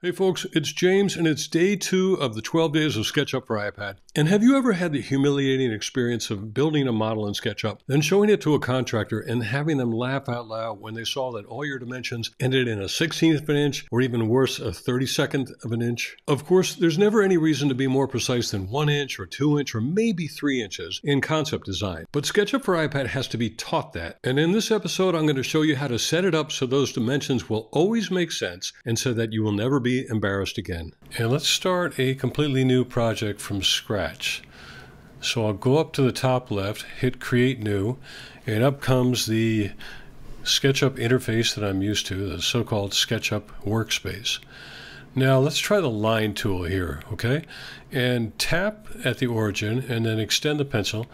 Hey folks, it's James and it's day 2 of the 12 days of SketchUp for iPad. And have you ever had the humiliating experience of building a model in SketchUp, then showing it to a contractor and having them laugh out loud when they saw that all your dimensions ended in a 1/16 of an inch, or even worse, a 32nd of an inch? Of course, there's never any reason to be more precise than 1 inch or 2 inch or maybe 3 inches in concept design. But SketchUp for iPad has to be taught that. And in this episode, I'm going to show you how to set it up so those dimensions will always make sense and so that you will never be embarrassed again. And let's start a completely new project from scratch. So I'll go up to the top left, hit create new, and up comes the SketchUp interface that I'm used to, the so-called SketchUp workspace. Now let's try the line tool here, okay? And tap at the origin and then extend the pencil,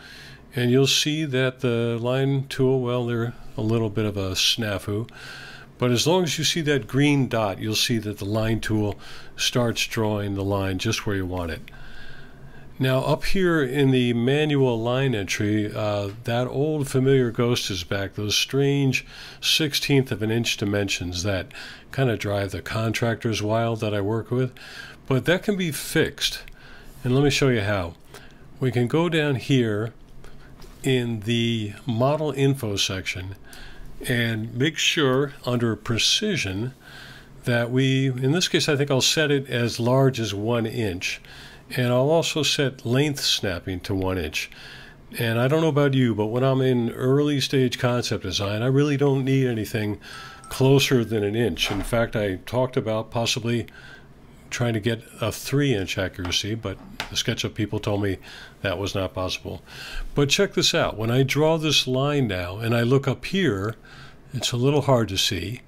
and you'll see that the line tool, well, they're a little bit of a snafu. But as long as you see that green dot, you'll see that the line tool starts drawing the line just where you want it. Now up here in the manual line entry, that old familiar ghost is back, those strange 1/16 of an inch dimensions that kind of drive the contractors wild that I work with. But that can be fixed, and let me show you how. We can go down here in the model info section and make sure under precision that in this case I think I'll set it as large as 1 inch, and I'll also set length snapping to 1 inch. And I don't know about you, but when I'm in early stage concept design, I really don't need anything closer than 1 inch. In fact, I talked about possibly trying to get a 3-inch accuracy, but the SketchUp people told me that was not possible. But check this out. When I draw this line now and I look up here, it's a little hard to see,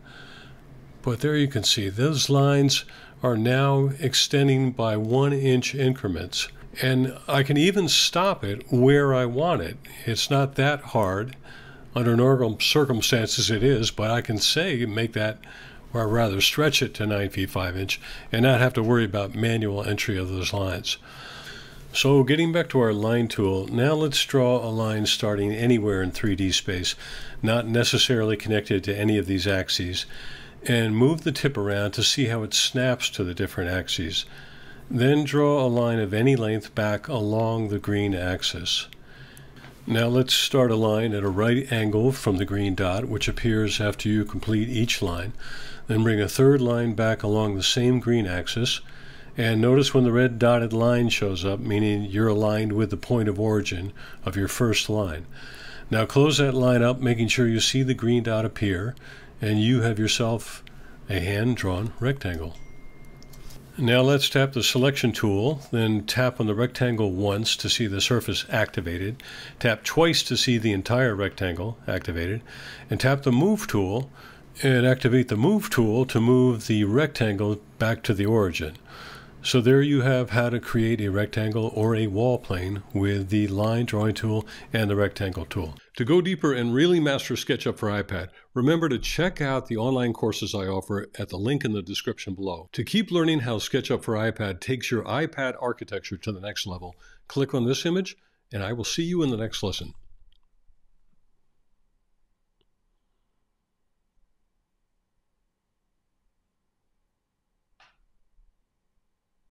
but there you can see those lines are now extending by 1-inch increments. And I can even stop it where I want it. It's not that hard. Under normal circumstances it is, but I can make that, or rather stretch it to 9 feet 5 inch and not have to worry about manual entry of those lines. So getting back to our line tool, now let's draw a line starting anywhere in 3D space, not necessarily connected to any of these axes, and move the tip around to see how it snaps to the different axes. Then draw a line of any length back along the green axis. Now let's start a line at a right angle from the green dot, which appears after you complete each line. Then bring a third line back along the same green axis, and notice when the red dotted line shows up, meaning you're aligned with the point of origin of your first line. Now close that line up, making sure you see the green dot appear, and you have yourself a hand-drawn rectangle. Now let's tap the selection tool, then tap on the rectangle once to see the surface activated, tap twice to see the entire rectangle activated, and tap the move tool and activate the move tool to move the rectangle back to the origin. So there you have how to create a rectangle or a wall plane with the line drawing tool and the rectangle tool. To go deeper and really master SketchUp for iPad, remember to check out the online courses I offer at the link in the description below. To keep learning how SketchUp for iPad takes your iPad architecture to the next level, click on this image, and I will see you in the next lesson.